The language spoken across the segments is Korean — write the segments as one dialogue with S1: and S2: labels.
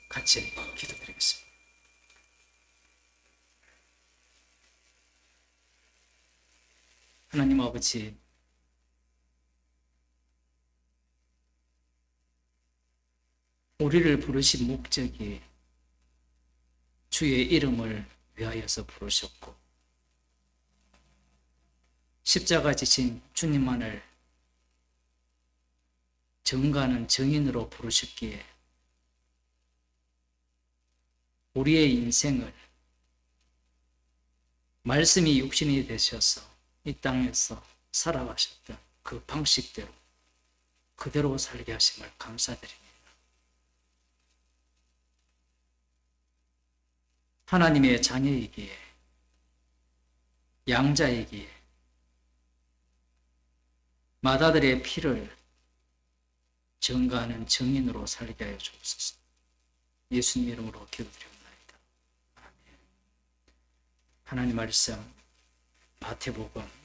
S1: 같이 기도드리겠습니다. 하나님 아버지, 우리를 부르신 목적이 주의 이름을 위하여서 부르셨고 십자가 지신 주님만을 정가는 정인으로 부르셨기에 우리의 인생을 말씀이 육신이 되셔서 이 땅에서 살아가셨던 그 방식대로 그대로 살게 하심을 감사드립니다. 하나님의 자녀이기에 양자이기에 맏아들의 피를 증거하는 증인으로 살게 하여 주옵소서. 예수님 이름으로 기도드립니다. 아멘. 하나님 말씀 마태복음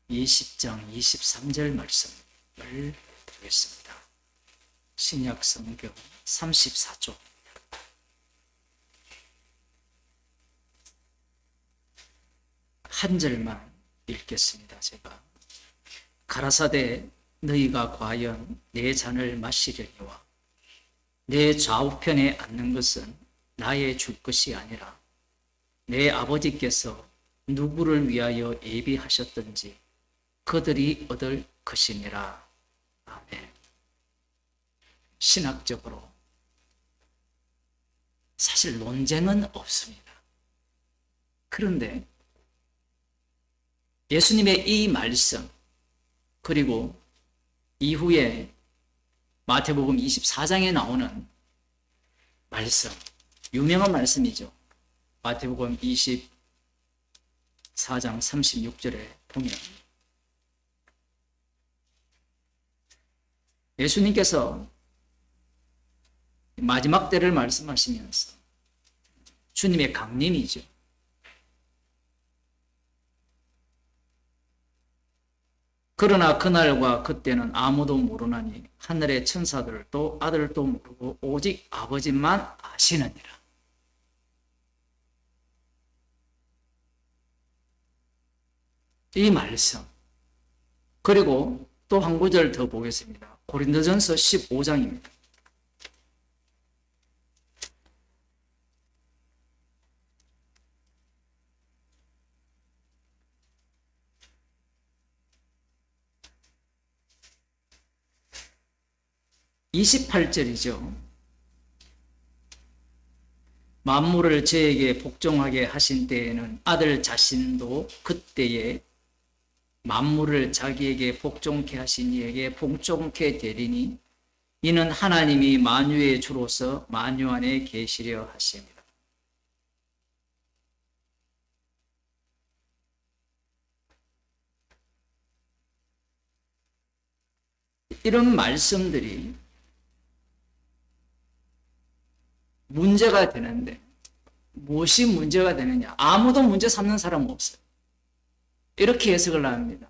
S1: 20장 23절 말씀을 드리겠습니다. 신약 성경 34조 한 절만 읽겠습니다. 제가 가라사대 너희가 과연 내 잔을 마시려니와 내 좌우편에 앉는 것은 나의 줄 것이 아니라 내 아버지께서 누구를 위하여 예비하셨든지 그들이 얻을 것이니라. 아멘. 신학적으로 사실 논쟁은 없습니다. 그런데 예수님의 이 말씀 그리고 이후에 마태복음 24장에 나오는 말씀, 유명한 말씀이죠. 마태복음 24장 36절에 보면 예수님께서 마지막 때를 말씀하시면서 주님의 강림이죠. 그러나 그날과 그때는 아무도 모르나니 하늘의 천사들도 아들도 모르고 오직 아버지만 아시느니라. 이 말씀 그리고 또 한 구절 더 보겠습니다. 고린도전서 15장입니다. (28절이죠) 만물을 저에게 복종하게 하신 때에는 아들 자신도 그때에 만물을 자기에게 복종케 하신 이에게 복종케 되리니 이는 하나님이 만유의 주로서 만유 안에 계시려 하심이라. 이런 말씀들이 문제가 되는데 무엇이 문제가 되느냐? 아무도 문제 삼는 사람은 없어요. 이렇게 해석을 합니다.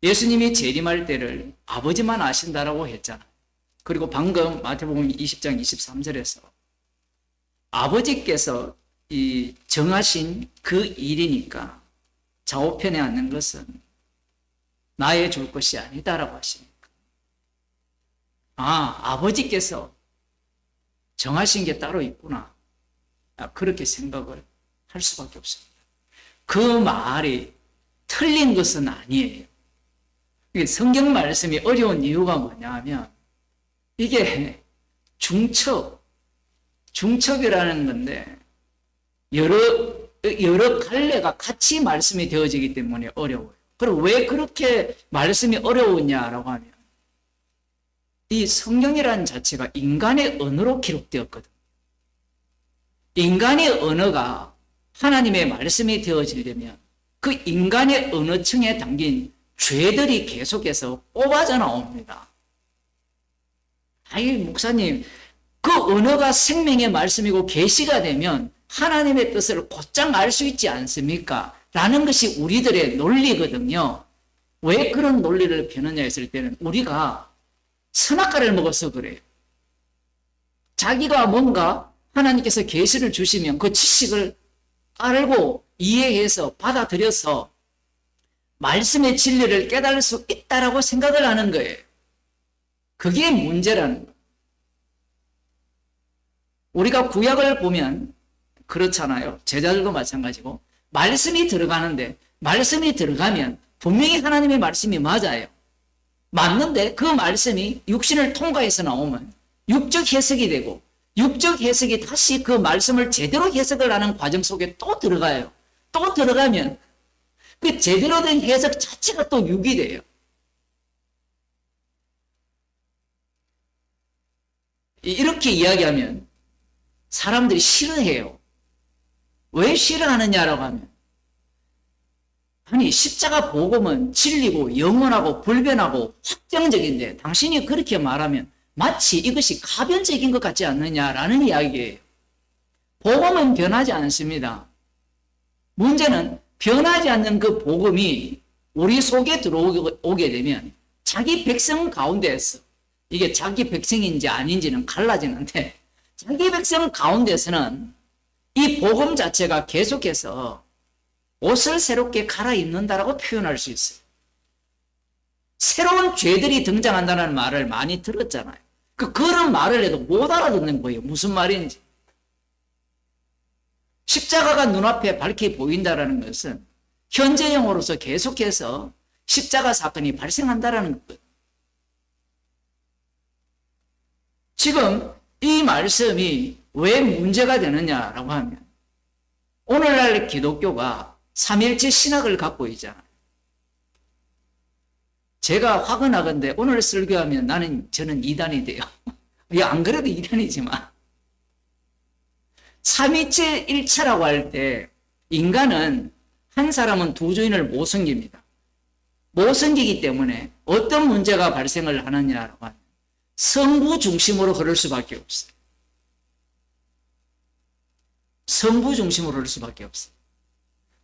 S1: 예수님이 재림할 때를 아버지만 아신다라고 했잖아요. 그리고 방금 마태복음 20장 23절에서 아버지께서 이 정하신 그 일이니까 좌우편에 앉는 것은 나의 줄 것이 아니다라고 하시니까 아버지께서 정하신 게 따로 있구나. 그렇게 생각을 할 수밖에 없습니다. 그 말이 틀린 것은 아니에요. 성경 말씀이 어려운 이유가 뭐냐 하면 이게 중첩이라는 건데 여러 갈래가 같이 말씀이 되어지기 때문에 어려워요. 그럼 왜 그렇게 말씀이 어려우냐라고 하면 이 성경이라는 자체가 인간의 언어로 기록되었거든. 인간의 언어가 하나님의 말씀이 되어지려면 그 인간의 언어층에 담긴 죄들이 계속해서 뽑아져 나옵니다. 목사님, 그 언어가 생명의 말씀이고 계시가 되면 하나님의 뜻을 곧장 알 수 있지 않습니까? 라는 것이 우리들의 논리거든요. 왜 그런 논리를 펴느냐 했을 때는 우리가 선악과를 먹어서 그래요. 자기가 뭔가 하나님께서 계시를 주시면 그 지식을 알고 이해해서 받아들여서 말씀의 진리를 깨달을 수 있다라고 생각을 하는 거예요. 그게 문제라는 거예요. 우리가 구약을 보면 그렇잖아요. 제자들도 마찬가지고 말씀이 들어가는데 말씀이 들어가면 분명히 하나님의 말씀이 맞아요. 맞는데 그 말씀이 육신을 통과해서 나오면 육적 해석이 되고 육적 해석이 다시 그 말씀을 제대로 해석을 하는 과정 속에 또 들어가요. 또 들어가면 그 제대로 된 해석 자체가 또 육이 돼요. 이렇게 이야기하면 사람들이 싫어해요. 왜 싫어하느냐라고 하면 아니 십자가 복음은 진리고 영원하고 불변하고 확정적인데 당신이 그렇게 말하면 마치 이것이 가변적인 것 같지 않느냐라는 이야기예요. 복음은 변하지 않습니다. 문제는 변하지 않는 그 복음이 우리 속에 들어오게 되면 자기 백성 가운데에서 이게 자기 백성인지 아닌지는 갈라지는데 자기 백성 가운데서는 이 복음 자체가 계속해서 옷을 새롭게 갈아입는다라고 표현할 수 있어요. 새로운 죄들이 등장한다는 말을 많이 들었잖아요. 그런 말을 해도 못 알아듣는 거예요. 무슨 말인지. 십자가가 눈앞에 밝게 보인다는 것은 현재형으로서 계속해서 십자가 사건이 발생한다는 것. 지금 이 말씀이 왜 문제가 되느냐라고 하면 오늘날 기독교가 삼일체 신학을 갖고 있잖아요. 제가 화근하건대 오늘 설교하면 저는 이단이 돼요. 안 그래도 이단이지만 삼위체 일체라고 할 때 인간은 한 사람은 두 주인을 못 섬깁니다. 못 섬기기 때문에 어떤 문제가 발생을 하느냐라고 하면 성부 중심으로 흐를 수밖에 없어요. 성부 중심으로 흐를 수밖에 없어요.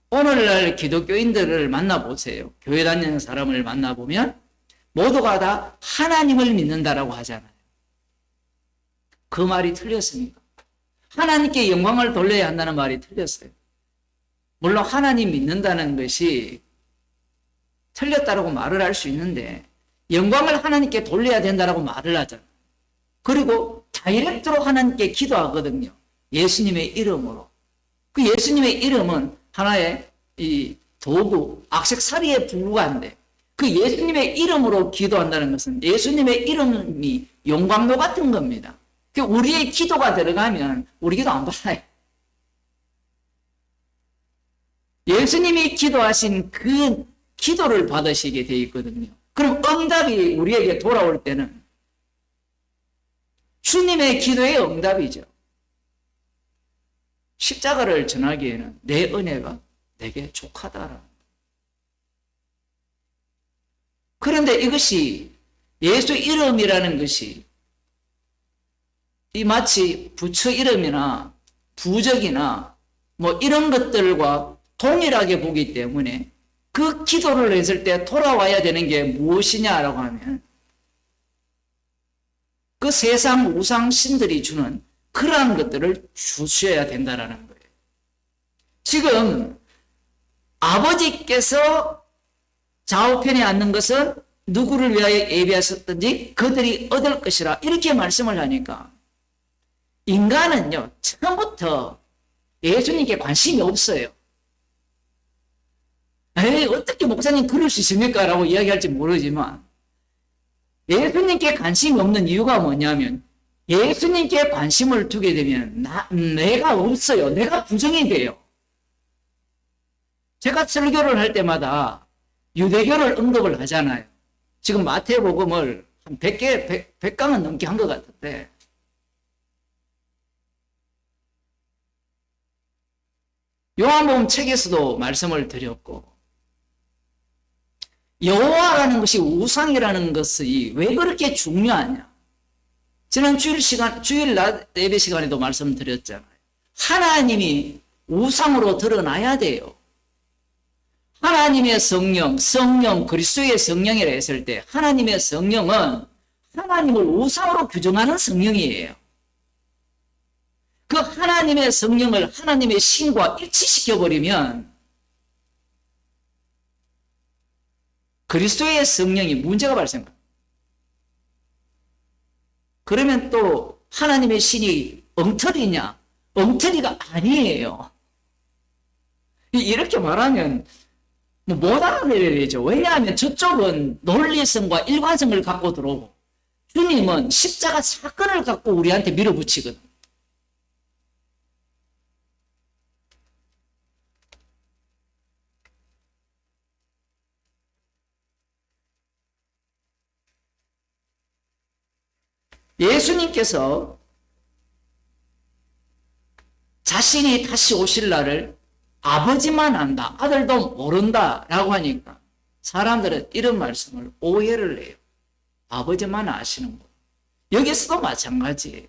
S1: 오늘날 기독교인들을 만나보세요. 교회 다니는 사람을 만나보면 모두가 다 하나님을 믿는다라고 하잖아요. 그 말이 틀렸습니까? 하나님께 영광을 돌려야 한다는 말이 틀렸어요. 물론 하나님 믿는다는 것이 틀렸다라고 말을 할 수 있는데 영광을 하나님께 돌려야 된다라고 말을 하잖아요. 그리고 다이렉트로 하나님께 기도하거든요. 예수님의 이름으로. 그 예수님의 이름은 하나의 이 도구, 악색사리에 불과한데 그 예수님의 이름으로 기도한다는 것은 예수님의 이름이 영광도 같은 겁니다. 우리의 기도가 들어가면 우리 기도 안 받아요. 예수님이 기도하신 그 기도를 받으시게 되어 있거든요. 그럼 응답이 우리에게 돌아올 때는 주님의 기도의 응답이죠. 십자가를 전하기에는 내 은혜가 내게 족하다라. 그런데 이것이 예수 이름이라는 것이 이 마치 부처 이름이나 부적이나 뭐 이런 것들과 동일하게 보기 때문에 그 기도를 했을 때 돌아와야 되는 게 무엇이냐라고 하면 그 세상 우상 신들이 주는 그러한 것들을 주셔야 된다라는 거예요. 지금 아버지께서 좌우편에 앉는 것은 누구를 위하여 예비하셨든지 그들이 얻을 것이라 이렇게 말씀을 하니까 인간은요 처음부터 예수님께 관심이 없어요. 에이 어떻게 목사님 그럴 수 있습니까? 라고 이야기할지 모르지만 예수님께 관심이 없는 이유가 뭐냐면 예수님께 관심을 두게 되면 내가 없어요. 내가 부정이 돼요. 제가 설교를 할 때마다 유대교를 언급을 하잖아요. 지금 마태복음을 한 100강은 넘게 한 것 같은데 요한복음 책에서도 말씀을 드렸고 여호와라는 것이 우상이라는 것이 왜 그렇게 중요하냐? 지난 주일 낮 예배 시간에도 말씀드렸잖아요. 하나님이 우상으로 드러나야 돼요. 하나님의 성령 그리스도의 성령이라 했을 때 하나님의 성령은 하나님을 우상으로 규정하는 성령이에요. 그 하나님의 성령을 하나님의 신과 일치시켜버리면 그리스도의 성령이 문제가 발생합니다. 그러면 또 하나님의 신이 엉터리냐? 엉터리가 아니에요. 이렇게 말하면 못 알아들어야죠. 왜냐하면 저쪽은 논리성과 일관성을 갖고 들어오고 주님은 십자가 사건을 갖고 우리한테 밀어붙이거든. 예수님께서 자신이 다시 오실 날을 아버지만 안다, 아들도 모른다 라고 하니까 사람들은 이런 말씀을 오해를 해요. 아버지만 아시는 거. 여기서도 마찬가지예요.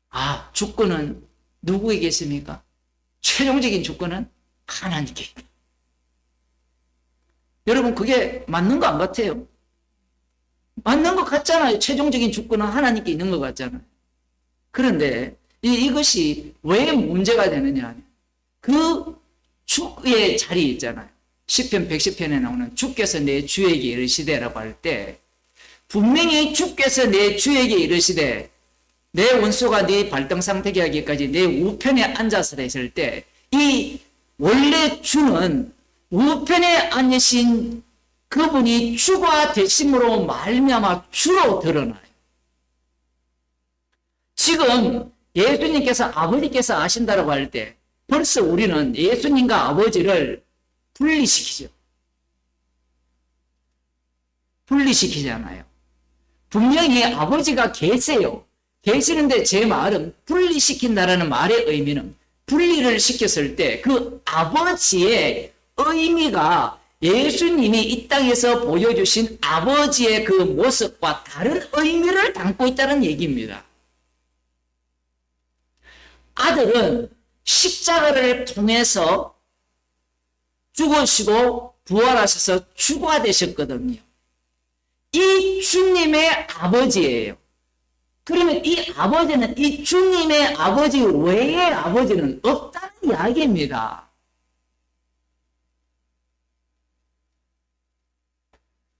S1: 아, 주권은 누구에게 있습니까? 최종적인 주권은 하나님께 있다. 여러분, 그게 맞는 거 안 같아요? 맞는 것 같잖아요. 최종적인 주권은 하나님께 있는 것 같잖아요. 그런데 이것이 왜 문제가 되느냐. 그 주의 자리 있잖아요. 시편 110편에 나오는 주께서 내 주에게 이르시되라고 할 때 분명히 주께서 내 주에게 이르시되 내 원수가 네 발등상 되게 하기까지 내 우편에 앉아서 있을 때 이 원래 주는 우편에 앉으신 그분이 주가 되심으로 말미암아 주로 드러나요. 지금 예수님께서 아버지께서 아신다라고 할 때 벌써 우리는 예수님과 아버지를 분리시키죠. 분리시키잖아요. 분명히 아버지가 계세요. 계시는데 제 말은 분리시킨다라는 말의 의미는 분리를 시켰을 때 그 아버지의 의미가 예수님이 이 땅에서 보여주신 아버지의 그 모습과 다른 의미를 담고 있다는 얘기입니다. 아들은 십자가를 통해서 죽으시고 부활하셔서 주가 되셨거든요. 이 주님의 아버지예요. 그러면 이 아버지는 이 주님의 아버지 외의 아버지는 없다는 이야기입니다.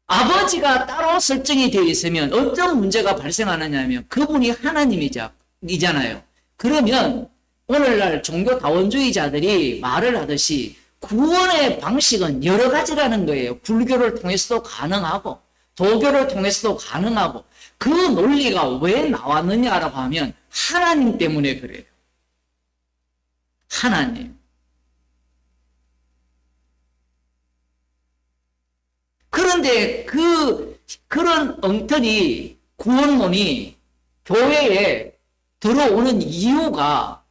S1: 아버지가 따로 설정이 되어 있으면 어떤 문제가 발생하느냐면 그분이 하나님이잖아요. 그러면 오늘날 종교 다원주의자들이 말을 하듯이 구원의 방식은 여러 가지라는 거예요. 불교를 통해서도 가능하고 도교를 통해서도 가능하고 그 논리가 왜 나왔느냐라고 하면 하나님 때문에 그래요. 하나님. 그런데 그런 엉터리 구원론이 교회에 들어오는 이유가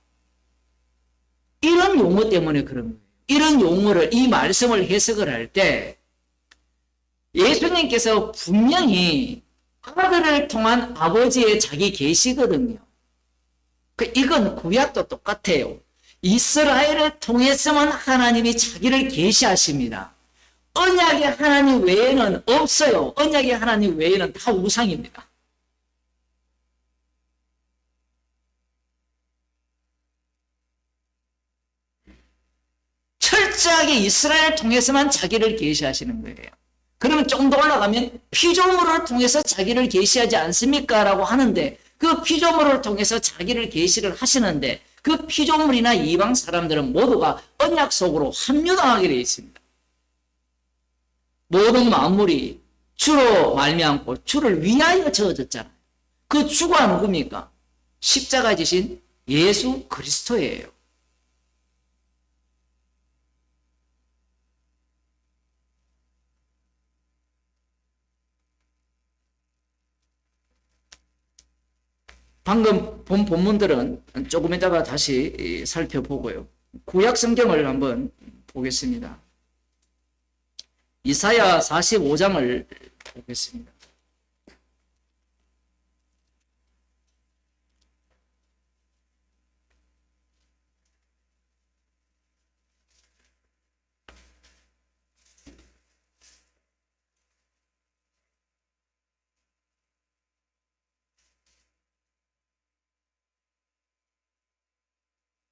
S1: 이런 용어 때문에 그런 거예요. 이런 용어를, 이 말씀을 해석을 할 때 예수님께서 분명히 아들을 통한 아버지의 자기 계시거든요. 이건 구약도 똑같아요. 이스라엘을 통해서만 하나님이 자기를 계시하십니다. 언약의 하나님 외에는 없어요. 언약의 하나님 외에는 다 우상입니다. 철저하게 이스라엘을 통해서만 자기를 계시하시는 거예요. 그러면 좀 더 올라가면 피조물을 통해서 자기를 계시하지 않습니까? 라고 하는데 그 피조물을 통해서 자기를 계시를 하시는데 그 피조물이나 이방 사람들은 모두가 언약 속으로 합류당하게 되어 있습니다. 모든 만물이 주로 말미암고 주를 위하여 지어졌잖아요. 그 주가 누굽니까? 십자가 지신 예수 그리스도예요. 방금 본 본문들은 조금 이따가 다시 살펴보고요. 구약 성경을 한번 보겠습니다. 이사야 45장을 보겠습니다.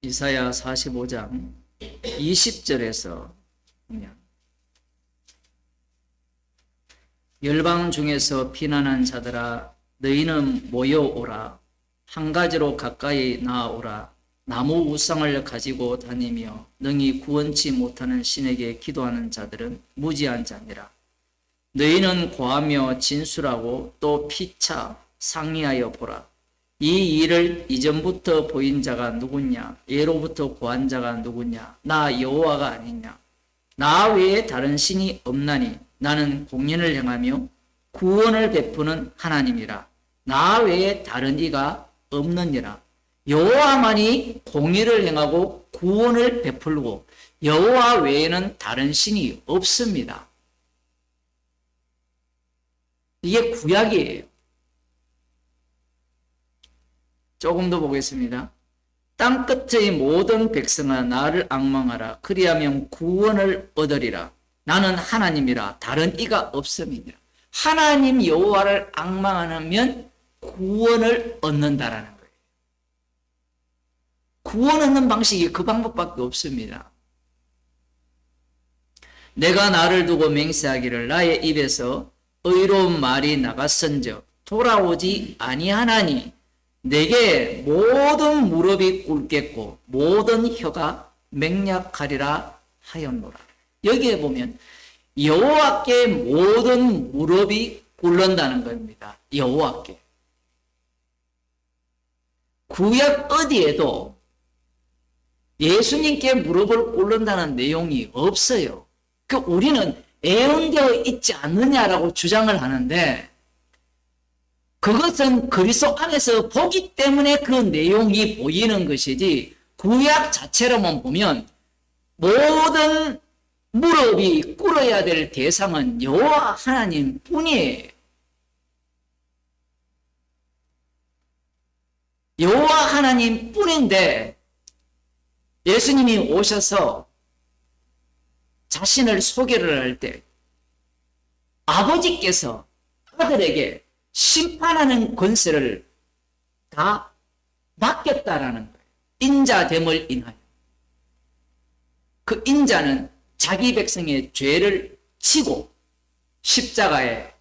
S1: 이사야 45장 20절에서 보면 열방 중에서 피난한 자들아 너희는 모여오라. 한 가지로 가까이 나아오라. 나무 우상을 가지고 다니며 능히 구원치 못하는 신에게 기도하는 자들은 무지한 자니라. 너희는 고하며 진술하고 또 피차 상의하여 보라. 이 일을 이전부터 보인 자가 누구냐? 예로부터 고한 자가 누구냐? 나 여호와가 아니냐? 나 외에 다른 신이 없나니 나는 공의를 행하며 구원을 베푸는 하나님이라. 나 외에 다른 이가 없느니라. 여호와만이 공의를 행하고 구원을 베풀고 여호와 외에는 다른 신이 없습니다. 이게 구약이에요. 조금 더 보겠습니다. 땅 끝의 모든 백성아 나를 앙망하라. 그리하면 구원을 얻으리라. 나는 하나님이라 다른 이가 없음이니라. 하나님 여호와를 앙망하면 구원을 얻는다라는 거예요. 구원 얻는 방식이 그 방법밖에 없습니다. 내가 나를 두고 맹세하기를 나의 입에서 의로운 말이 나갔은즉 돌아오지 아니하나니 내게 모든 무릎이 꿇겠고 모든 혀가 맹약하리라 하였노라. 여기에 보면 여호와께 모든 무릎이 꿇는다는 겁니다. 여호와께. 구약 어디에도 예수님께 무릎을 꿇는다는 내용이 없어요. 우리는 애언되어 있지 않느냐라고 주장을 하는데 그것은 그리스도 안에서 보기 때문에 그 내용이 보이는 것이지 구약 자체로만 보면 모든 무릎이 꿇어야 될 대상은 여호와 하나님 뿐이에요. 여호와 하나님 뿐인데 예수님이 오셔서 자신을 소개를 할 때 아버지께서 아들에게 심판하는 권세를 다 맡겼다라는 거예요. 인자됨을 인하여. 그 인자는 자기 백성의 죄를 지고 십자가에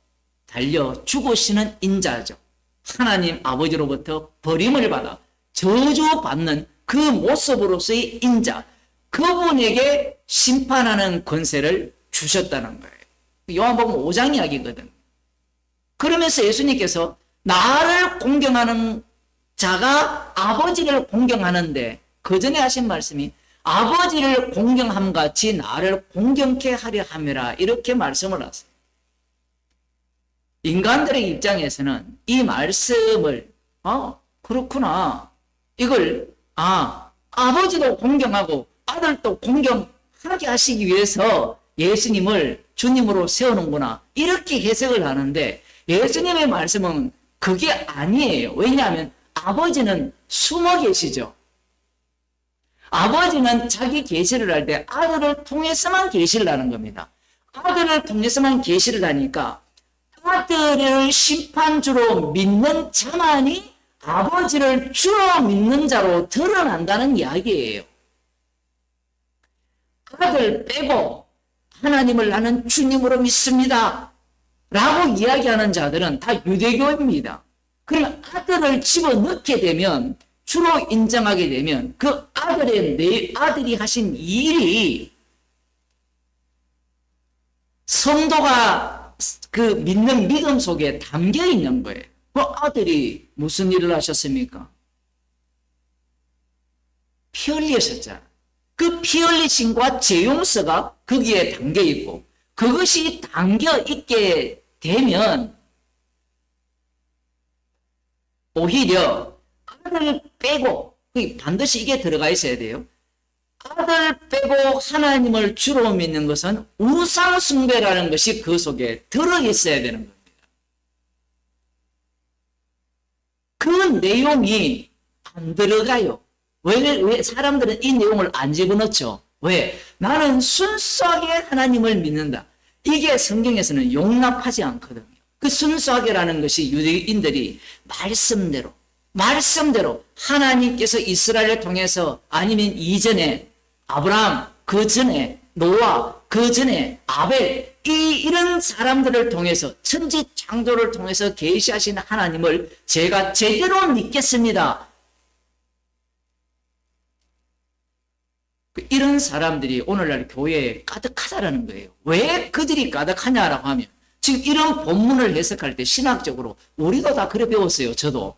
S1: 달려 죽으시는 인자죠. 하나님 아버지로부터 버림을 받아 저주받는 그 모습으로서의 인자. 그분에게 심판하는 권세를 주셨다는 거예요. 요한복음 5장 이야기거든. 그러면서 예수님께서 나를 공경하는 자가 아버지를 공경하는데 그 전에 하신 말씀이 아버지를 공경함 같이 나를 공경케 하려 함이라 이렇게 말씀을 하세요. 인간들의 입장에서는 이 말씀을 그렇구나. 이걸 아버지도 공경하고 아들도 공경하게 하시기 위해서 예수님을 주님으로 세우는구나. 이렇게 해석을 하는데 예수님의 말씀은 그게 아니에요. 왜냐하면 아버지는 숨어 계시죠. 아버지는 자기 계시를 할 때 아들을 통해서만 계시를 하는 겁니다. 아들을 통해서만 계시를 하니까 아들을 심판주로 믿는 자만이 아버지를 주로 믿는 자로 드러난다는 이야기예요. 아들 빼고 하나님을 나는 주님으로 믿습니다 라고 이야기하는 자들은 다 유대교입니다. 그러면 아들을 집어넣게 되면 주로 인정하게 되면 그 아들이 하신 일이 성도가 그 믿는 믿음 속에 담겨 있는 거예요. 그 아들이 무슨 일을 하셨습니까? 피 흘리셨잖아요. 그 피 흘리심과 죄 용서가 거기에 담겨 있고 그것이 담겨 있게 되면 오히려 아들 빼고 반드시 이게 들어가 있어야 돼요. 아들 빼고 하나님을 주로 믿는 것은 우상 숭배라는 것이 그 속에 들어 있어야 되는 겁니다. 그 내용이 안 들어가요. 왜 사람들은 이 내용을 안 집어넣죠? 왜? 나는 순수하게 하나님을 믿는다. 이게 성경에서는 용납하지 않거든요. 그 순수하게라는 것이 유대인들이 말씀대로 말씀대로 하나님께서 이스라엘을 통해서 아니면 이전에 아브라함, 그 전에 노아, 그 전에 아벨, 이런 사람들을 통해서 천지 창조를 통해서 계시하신 하나님을 제가 제대로 믿겠습니다. 이런 사람들이 오늘날 교회에 가득하다는 거예요. 왜 그들이 가득하냐라고 하면 지금 이런 본문을 해석할 때 신학적으로 우리도 다 그래 배웠어요. 저도.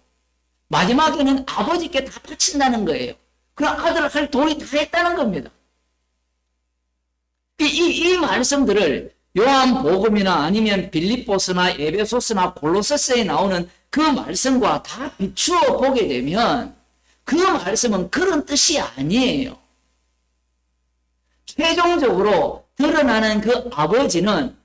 S1: 마지막에는 아버지께 다 바친다는 거예요. 그럼 아들 할 도리 다 했다는 겁니다. 이 말씀들을 요한복음이나 아니면 빌립보서나 에베소서나 골로새서에 나오는 그 말씀과 다 비추어 보게 되면 그 말씀은 그런 뜻이 아니에요. 최종적으로 드러나는 그 아버지는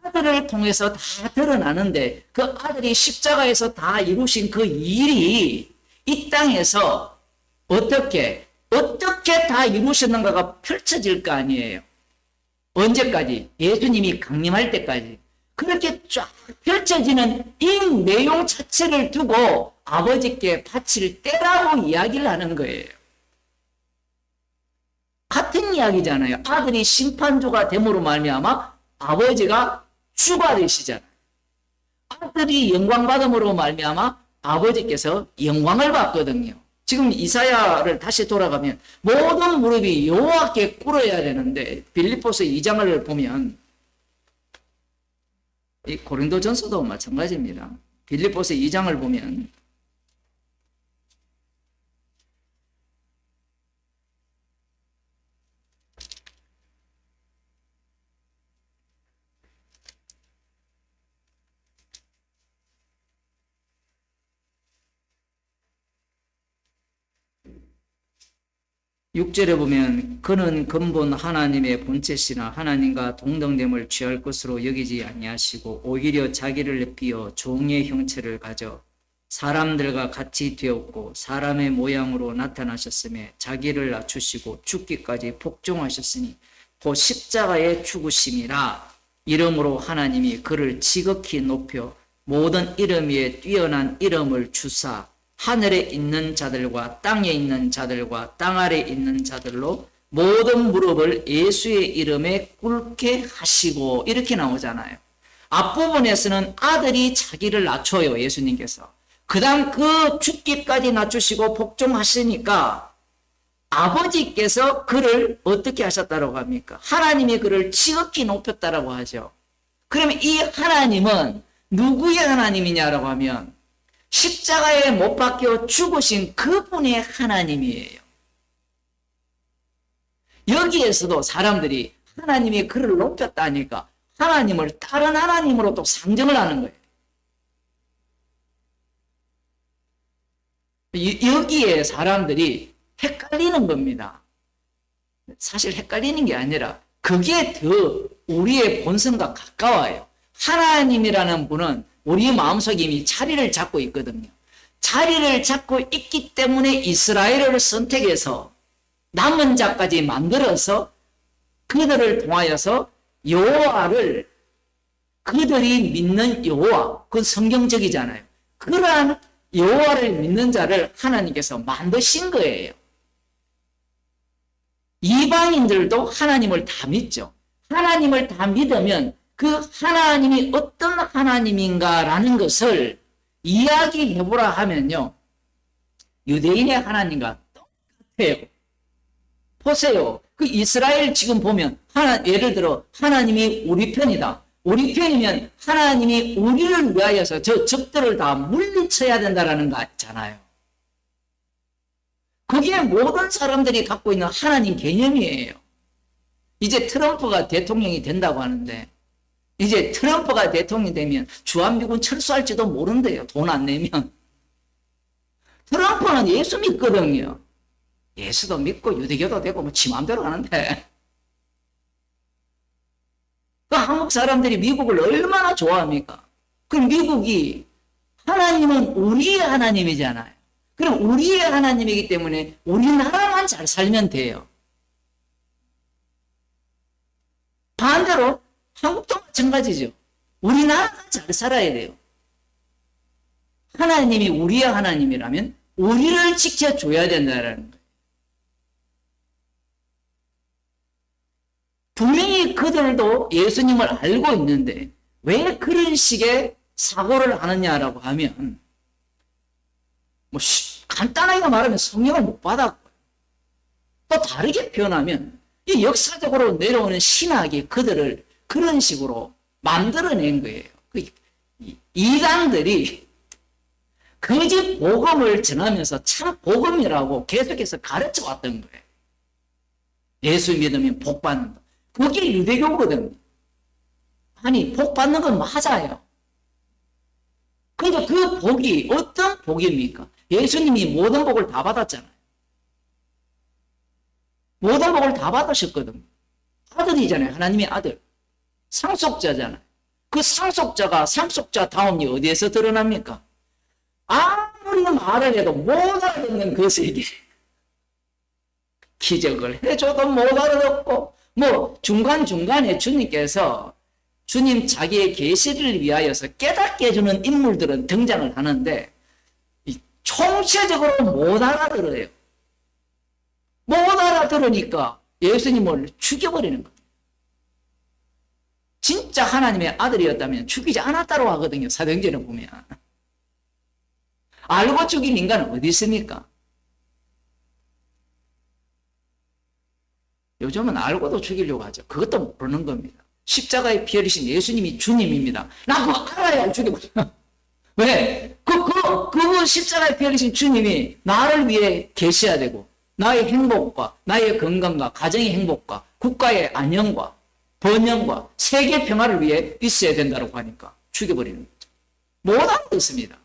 S1: 아들을 통해서 다 드러나는데 그 아들이 십자가에서 다 이루신 그 일이 이 땅에서 어떻게 다 이루셨는가가 펼쳐질 거 아니에요. 언제까지? 예수님이 강림할 때까지. 그렇게 쫙 펼쳐지는 이 내용 자체를 두고 아버지께 바칠 때라고 이야기를 하는 거예요. 같은 이야기잖아요. 아들이 심판주가 됨으로 말미암아 아버지가 주가 되시잖아요. 아들이 영광 받음으로 말미암아 아버지께서 영광을 받거든요. 지금 이사야를 다시 돌아가면 모든 무릎이 여호와께 꿇어야 되는데 빌립보서 2장을 보면 이 고린도전서도 마찬가지입니다. 빌립보서 2장을 보면 6절에 보면 그는 근본 하나님의 본체시나 하나님과 동등됨을 취할 것으로 여기지 아니하시고 오히려 자기를 비어 종의 형체를 가져 사람들과 같이 되었고 사람의 모양으로 나타나셨으며 자기를 낮추시고 죽기까지 복종하셨으니 곧 십자가의 죽으심이라. 이름으로 하나님이 그를 지극히 높여 모든 이름 위에 뛰어난 이름을 주사 하늘에 있는 자들과 땅에 있는 자들과 땅 아래 있는 자들로 모든 무릎을 예수의 이름에 꿇게 하시고, 이렇게 나오잖아요. 앞부분에서는 아들이 자기를 낮춰요. 예수님께서. 그 다음 그 죽기까지 낮추시고 복종하시니까 아버지께서 그를 어떻게 하셨다고 합니까? 하나님이 그를 지극히 높였다라고 하죠. 그러면 이 하나님은 누구의 하나님이냐라고 하면 십자가에 못 박혀 죽으신 그분의 하나님이에요. 여기에서도 사람들이 하나님이 그를 높였다니까 하나님을 다른 하나님으로 또 상정을 하는 거예요. 여기에 사람들이 헷갈리는 겁니다. 사실 헷갈리는 게 아니라 그게 더 우리의 본성과 가까워요. 하나님이라는 분은 우리 마음속에 이미 자리를 잡고 있거든요. 자리를 잡고 있기 때문에 이스라엘을 선택해서 남은 자까지 만들어서 그들을 통하여서 여호와를, 그들이 믿는 여호와, 그건 성경적이잖아요. 그러한 여호와를 믿는 자를 하나님께서 만드신 거예요. 이방인들도 하나님을 다 믿죠. 하나님을 다 믿으면 그 하나님이 어떤 하나님인가라는 것을 이야기해보라 하면요, 유대인의 하나님과 똑같아요. 보세요. 그 이스라엘 지금 보면 예를 들어 하나님이 우리 편이다. 우리 편이면 하나님이 우리를 위하여서 저 적들을 다 물리쳐야 된다라는 거 있잖아요. 그게 모든 사람들이 갖고 있는 하나님 개념이에요. 이제 트럼프가 대통령이 된다고 하는데, 이제 트럼프가 대통령이 되면 주한미군 철수할지도 모른대요. 돈 안 내면. 트럼프는 예수 믿거든요. 예수도 믿고 유대교도 되고 뭐 지 마음대로 하는데, 그 한국 사람들이 미국을 얼마나 좋아합니까? 그럼 미국이, 하나님은 우리의 하나님이잖아요. 그럼 우리의 하나님이기 때문에 우리나라만 잘 살면 돼요. 반대로 한국도 마찬가지죠. 우리나라가 잘 살아야 돼요. 하나님이 우리의 하나님이라면 우리를 지켜줘야 된다는 거예요. 분명히 그들도 예수님을 알고 있는데 왜 그런 식의 사고를 하느냐라고 하면 간단하게 말하면 성령을 못 받았고, 또 다르게 표현하면 이 역사적으로 내려오는 신학이 그들을 그런 식으로 만들어낸 거예요. 이단들이 거짓 복음을 전하면서 참 복음이라고 계속해서 가르쳐 왔던 거예요. 예수 믿으면 복 받는다. 그게 유대교거든요. 아니, 복 받는 건 맞아요. 근데 그 복이 어떤 복입니까? 예수님이 모든 복을 다 받았잖아요. 모든 복을 다 받으셨거든요. 아들이잖아요. 하나님의 아들. 상속자잖아요. 그 상속자가 상속자 다움이 어디에서 드러납니까? 아무리 말을 해도 못 알아듣는 그 세계. 기적을 해줘도 못 알아듣고, 중간중간에 주님께서 주님 자기의 계시를 위하여서 깨닫게 해주는 인물들은 등장을 하는데, 총체적으로 못 알아들어요. 못 알아들으니까 예수님을 죽여버리는 거예요. 진짜 하나님의 아들이었다면 죽이지 않았다고 하거든요. 사도행전에 보면. 알고 죽인 인간은 어디 있습니까? 요즘은 알고도 죽이려고 하죠. 그것도 모르는 겁니다. 십자가에 피 흘리신 예수님이 주님입니다. 나 그거 알아야 죽여버려. 왜? 그 십자가에 피 흘리신 주님이 나를 위해 계셔야 되고, 나의 행복과, 나의 건강과, 가정의 행복과, 국가의 안녕과, 번영과, 세계 평화를 위해 있어야 된다고 하니까 죽여버리는 거죠. 못 알아듣습니다.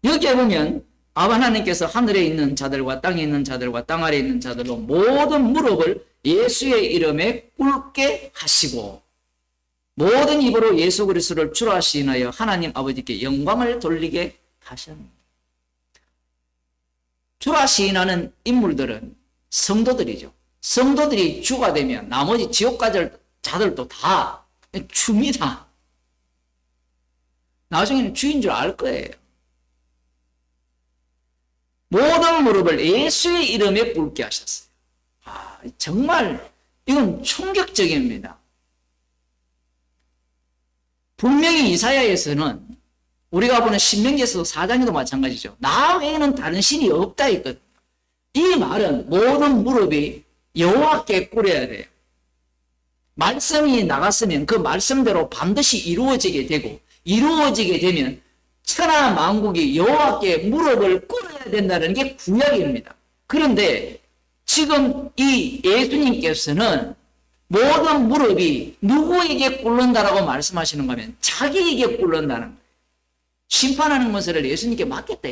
S1: 여기에 보면 아바 하나님께서 하늘에 있는 자들과 땅에 있는 자들과 땅 아래에 있는 자들로 모든 무릎을 예수의 이름에 꿇게 하시고 모든 입으로 예수 그리스도를 주라 시인하여 하나님 아버지께 영광을 돌리게 하셨습니다. 주라 시인하는 인물들은 성도들이죠. 성도들이 주가 되면 나머지 지옥 자들도 다 줍니다. 나중에는 주인 줄 알 거예요. 모든 무릎을 예수의 이름에 꿇게 하셨어요. 정말 이건 충격적입니다. 분명히 이사야에서는 우리가 보는 신명기에서도 4장에도 마찬가지죠. 나 외에는 다른 신이 없다 했거든요. 이 말은 모든 무릎이 여호와께 꿇어야 돼요. 말씀이 나갔으면 그 말씀대로 반드시 이루어지게 되고, 이루어지게 되면 천하 만국이 여호와께 무릎을 꿇어야 된다는 게 구약입니다. 그런데 지금 이 예수님께서는 모든 무릎이 누구에게 꿇는다라고 말씀하시는 거면 자기에게 꿇는다는 거예요. 심판하는 것을 예수님께 맡겼다.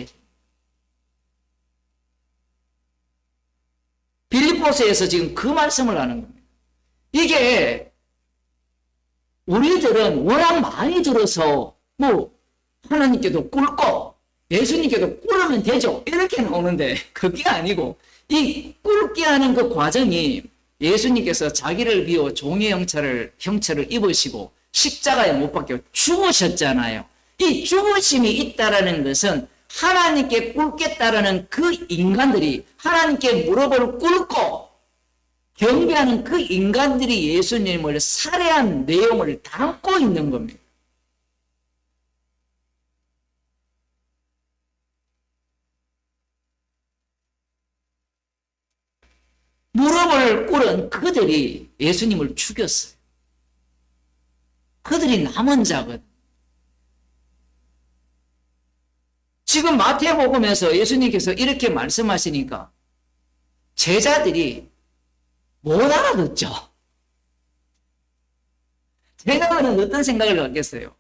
S1: 빌립보서에서 지금 그 말씀을 하는 겁니다. 이게 우리들은 워낙 많이 들어서 하나님께도 꿇고 예수님께도 꿇으면 되죠. 이렇게 나오는데 그게 아니고 이 꿇게 하는 그 과정이 예수님께서 자기를 비워 종의 형체를 입으시고 십자가에 못 박혀 죽으셨잖아요. 이 죽으심이 있다라는 것은 하나님께 꿇겠다라는 그 인간들이 하나님께 무릎을 꿇고 경배하는 그 인간들이 예수님을 살해한 내용을 담고 있는 겁니다. 무릎을 꿇은 그들이 예수님을 죽였어요. 그들이 남은 자거든. 지금 마태복음에서 예수님께서 이렇게 말씀하시니까 제자들이 못 알아듣죠. 제자들은 어떤 생각을 갖겠어요?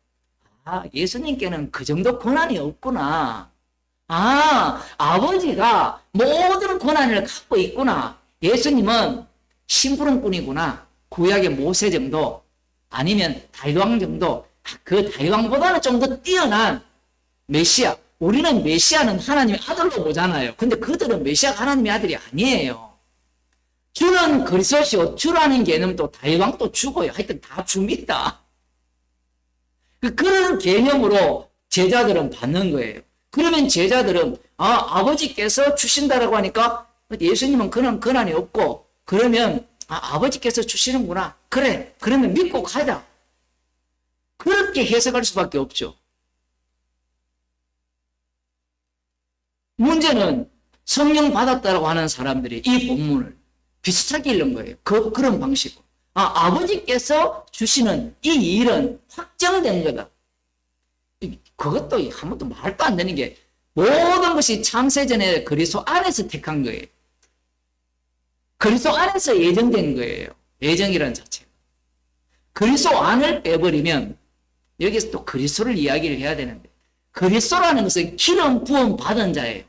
S1: 예수님께는 그 정도 권한이 없구나. 아버지가 모든 권한을 갖고 있구나. 예수님은 심부름꾼이구나. 구약의 모세 정도 아니면 다윗왕 정도, 그 다윗왕보다는 좀 더 뛰어난 메시아. 우리는 메시아는 하나님의 아들로 보잖아요. 근데 그들은 메시아가 하나님의 아들이 아니에요. 주는 그리스도시요, 주라는 개념도 다윗왕도 죽어요. 하여튼 다 줍니다. 그런 개념으로 제자들은 받는 거예요. 그러면 제자들은 아버지께서 주신다라고 하니까 예수님은 그런 권한이 없고 그러면 아버지께서 주시는구나. 그래. 그러면 믿고 가자. 그렇게 해석할 수밖에 없죠. 문제는 성령 받았다라고 하는 사람들이 이 본문을 비슷하게 읽는 거예요. 그런 방식으로. 아버지께서 주시는 이 일은 확정된 거다. 그것도 한 번도 말도 안 되는 게 모든 것이 창세전에 그리스도 안에서 택한 거예요. 그리스도 안에서 예정된 거예요. 예정이라는 자체가. 그리스도 안을 빼버리면 여기서 또 그리스도를 이야기를 해야 되는데 그리스도라는 것은 기름 부음 받은 자예요.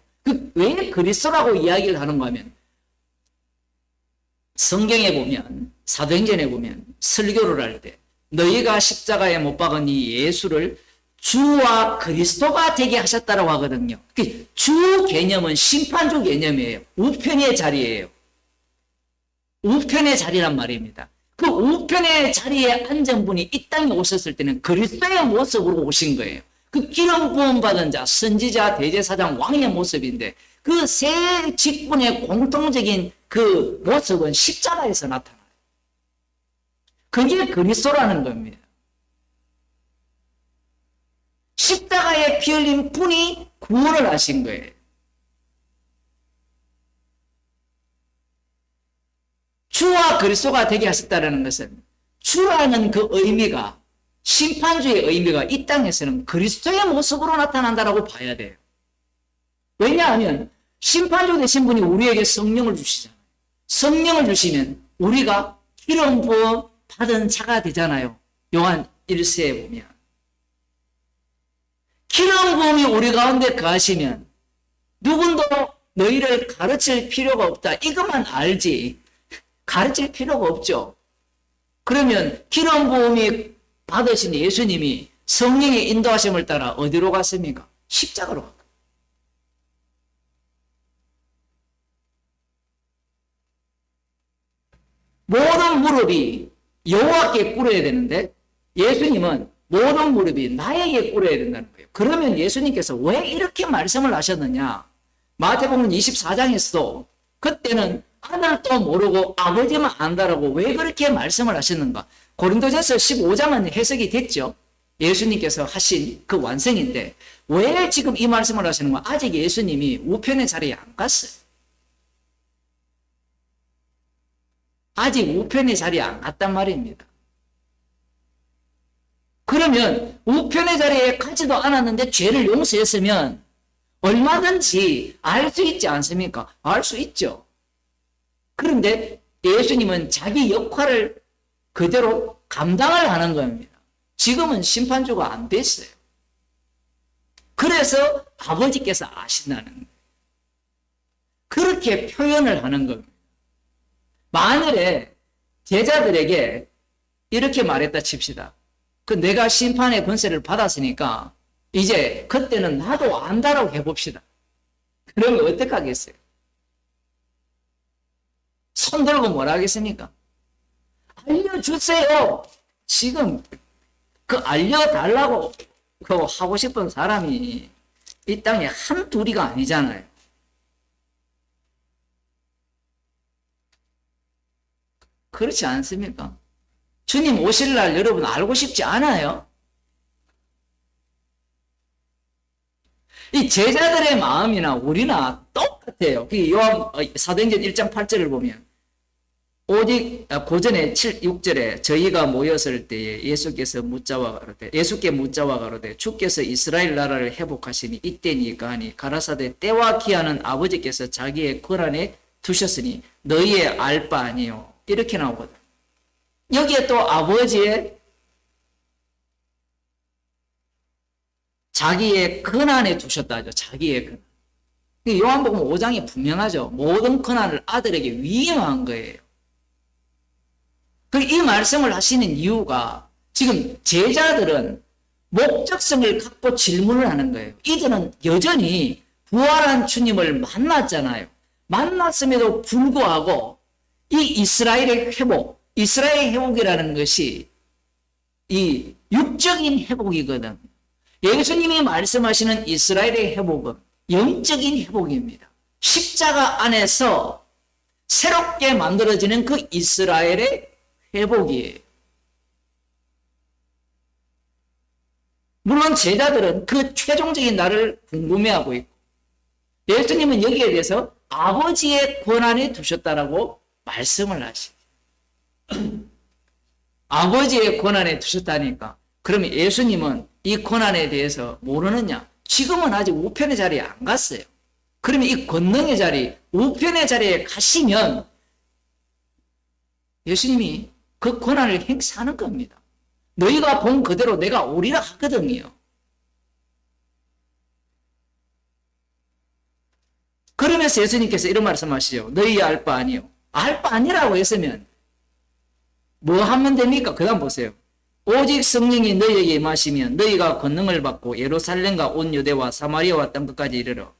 S1: 왜 그리스도라고 이야기를 하는가 하면 성경에 보면 사도행전에 보면 설교를 할 때 너희가 십자가에 못 박은 이 예수를 주와 그리스도가 되게 하셨다라고 하거든요. 주 개념은 심판주 개념이에요. 우편의 자리예요. 우편의 자리란 말입니다. 그 우편의 자리에 앉은 분이 이 땅에 오셨을 때는 그리스도의 모습으로 오신 거예요. 그 기름 부음 받은 자, 선지자, 대제사장, 왕의 모습인데 그 세 직분의 공통적인 그 모습은 십자가에서 나타나요. 그게 그리스도라는 겁니다. 십자가에 피 흘린 분이 구원을 하신 거예요. 주와 그리스도가 되게 하셨다는 것은 주라는 그 의미가 심판주의 의미가 이 땅에서는 그리스도의 모습으로 나타난다라고 봐야 돼요. 왜냐하면 심판주 되신 분이 우리에게 성령을 주시잖아요. 성령을 주시면 우리가 기름 부음 받은 자가 되잖아요. 요한 1세에 보면 기름 부음이 우리 가운데 거하시면 누군도 너희를 가르칠 필요가 없다. 이것만 알지 가르칠 필요가 없죠. 그러면 기름 부음이 받으신 예수님이 성령의 인도하심을 따라 어디로 갔습니까? 십자가로 갔습니다. 모든 무릎이 여호와께 꿇어야 되는데 예수님은 모든 무릎이 나에게 꿇어야 된다는 거예요. 그러면 예수님께서 왜 이렇게 말씀을 하셨느냐? 마태복음 24장에서도 그때는 아들도 모르고 아버지만 안다라고 왜 그렇게 말씀을 하셨는가? 고린도전서 15장은 해석이 됐죠. 예수님께서 하신 그 완성인데 왜 지금 이 말씀을 하시는 거야? 아직 예수님이 우편의 자리에 안 갔어요. 아직 우편의 자리에 안 갔단 말입니다. 그러면 우편의 자리에 가지도 않았는데 죄를 용서했으면 얼마든지 알 수 있지 않습니까? 알 수 있죠. 그런데 예수님은 자기 역할을 그대로 감당을 하는 겁니다. 지금은 심판주가 안 됐어요. 그래서 아버지께서 아신다는 거예요. 그렇게 표현을 하는 겁니다. 만일에 제자들에게 이렇게 말했다 칩시다. 내가 심판의 권세를 받았으니까 이제 그때는 나도 안다라고 해봅시다. 그러면 어떻게 하겠어요? 손 들고 뭐라 하겠습니까? 알려주세요. 지금 그 알려달라고 하고 싶은 사람이 이 땅에 한 둘이가 아니잖아요. 그렇지 않습니까? 주님 오실 날 여러분 알고 싶지 않아요? 이 제자들의 마음이나 우리나 똑같아요. 요한 사도행전 1장 8절을 보면 오직 고전에 6절에 저희가 모였을 때에 예수께 묻자와 가로되 주께서 이스라엘 나라를 회복하시니 이때니까 하니 가라사대 때와 기한은 아버지께서 자기의 권한에 두셨으니 너희의 알 바 아니요. 이렇게 나오거든. 여기에 또 아버지의 자기의 권한에 두셨다 하죠. 자기의 권한. 요한복음 5장에 분명하죠. 모든 권한을 아들에게 위임한 거예요. 이 말씀을 하시는 이유가 지금 제자들은 목적성을 갖고 질문을 하는 거예요. 이들은 여전히 부활한 주님을 만났잖아요. 만났음에도 불구하고 이 이스라엘의 회복이라는 것이 이 육적인 회복이거든. 예수님이 말씀하시는 이스라엘의 회복은 영적인 회복입니다. 십자가 안에서 새롭게 만들어지는 그 이스라엘의 회복이에요. 물론 제자들은 그 최종적인 날을 궁금해하고 있고, 예수님은 여기에 대해서 아버지의 권한에 두셨다라고 말씀을 하십니다. 아버지의 권한에 두셨다니까, 그러면 예수님은 이 권한에 대해서 모르느냐? 지금은 아직 우편의 자리에 안 갔어요. 그러면 이 권능의 자리, 우편의 자리에 가시면 예수님이 그 권한을 행사하는 겁니다. 너희가 본 그대로 내가 오리라 하거든요. 그러면서 예수님께서 이런 말씀하시죠. 너희 알 바 아니요. 알 바 아니라고 했으면 뭐 하면 됩니까? 그 다음 보세요. 오직 성령이 너희에게 임하시면 너희가 권능을 받고 예루살렘과 온 유대와 사마리아와 땅 끝까지 이르러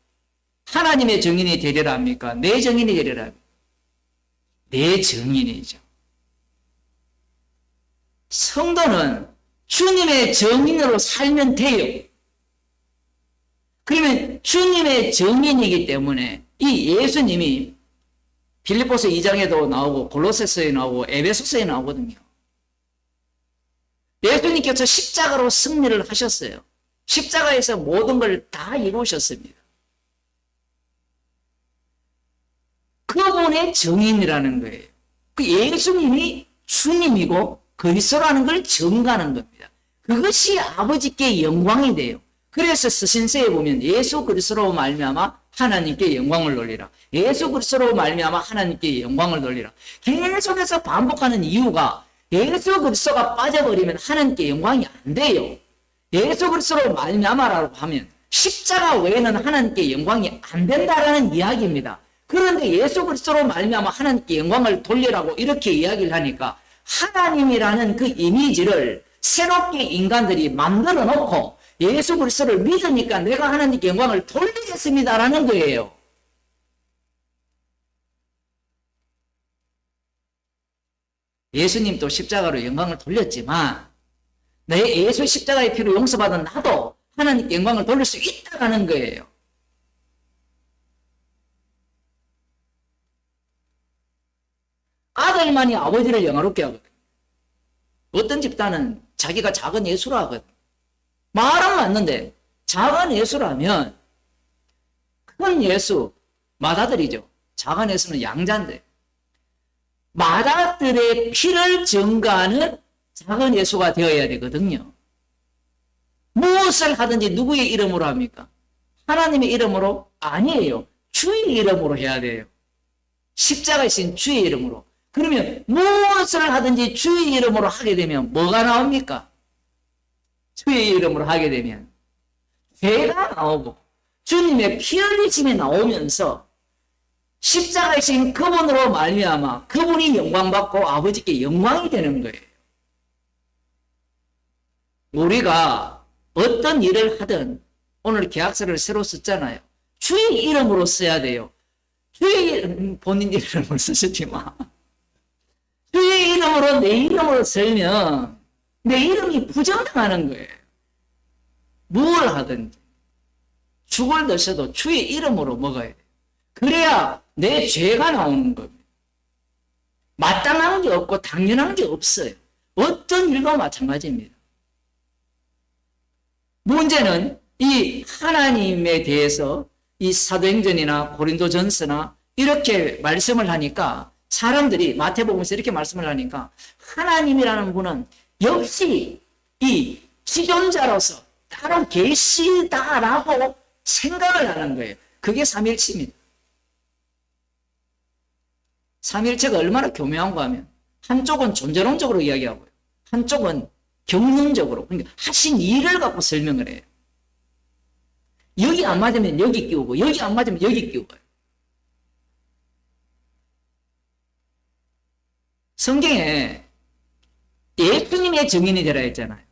S1: 하나님의 증인이 되리라 합니까? 내 증인이 되리라 합니까? 내 증인이죠. 성도는 주님의 증인으로 살면 돼요. 그러면 주님의 증인이기 때문에 이 예수님이 빌립보서 2장에도 나오고 골로새서에 나오고 에베소서에 나오거든요. 예수님께서 십자가로 승리를 하셨어요. 십자가에서 모든 걸 다 이루셨습니다. 그분의 증인이라는 거예요. 그 예수님이 주님이고 그리스도라는 걸 증거하는 겁니다. 그것이 아버지께 영광이 돼요. 그래서 서신서에 보면 예수 그리스도로 말미암아 하나님께 영광을 돌리라. 예수 그리스도로 말미암아 하나님께 영광을 돌리라. 계속해서 반복하는 이유가 예수 그리스도가 빠져버리면 하나님께 영광이 안 돼요. 예수 그리스도로 말미암아라고 하면 십자가 외에는 하나님께 영광이 안 된다라는 이야기입니다. 그런데 예수 그리스도로 말미암아 하나님께 영광을 돌리라고 이렇게 이야기를 하니까 하나님이라는 그 이미지를 새롭게 인간들이 만들어 놓고 예수 그리스도를 믿으니까 내가 하나님께 영광을 돌리겠습니다라는 거예요. 예수님도 십자가로 영광을 돌렸지만 내 예수 십자가의 피로 용서받은 나도 하나님께 영광을 돌릴 수 있다라는 거예요. 아들만이 아버지를 영화롭게 하거든. 어떤 집단은 자기가 작은 예수라 하거든. 말은 맞는데 작은 예수라면 큰 예수, 맏아들이죠. 작은 예수는 양자인데 맏아들의 피를 증거하는 작은 예수가 되어야 되거든요. 무엇을 하든지 누구의 이름으로 합니까? 하나님의 이름으로? 아니에요. 주의 이름으로 해야 돼요. 십자가에 신 주의 이름으로. 그러면 무엇을 하든지 주의 이름으로 하게 되면 뭐가 나옵니까? 주의 이름으로 하게 되면 죄가 나오고 주님의 피 흘리심이 나오면서 십자가에 신 그분으로 말미암아 그분이 영광받고 아버지께 영광이 되는 거예요. 우리가 어떤 일을 하든 오늘 계약서를 새로 썼잖아요. 주의 이름으로 써야 돼요. 주의 본인 이름으로 쓰시지 마. 주의 이름으로 내 이름으로 쓰면 내 이름이 부정당하는 거예요. 무엇을 하든지 죽을 드셔도 주의 이름으로 먹어야 돼요. 그래야 내 죄가 나오는 겁니다. 마땅한 게 없고 당연한 게 없어요. 어떤 일과 마찬가지입니다. 문제는 이 하나님에 대해서 이 사도행전이나 고린도전서나 이렇게 말씀을 하니까 사람들이 마태복음에서 이렇게 말씀을 하니까 하나님이라는 분은 역시 이 지존자로서 따로 계시다라고 생각을 하는 거예요. 그게 삼일체입니다. 삼일체가 얼마나 교묘한가 하면 한쪽은 존재론적으로 이야기하고요. 한쪽은 경륜적으로, 그러니까 하신 일을 갖고 설명을 해요. 여기 안 맞으면 여기 끼우고 여기 안 맞으면 여기 끼우고요. 성경에 예수님의 증인이 되라 했잖아요.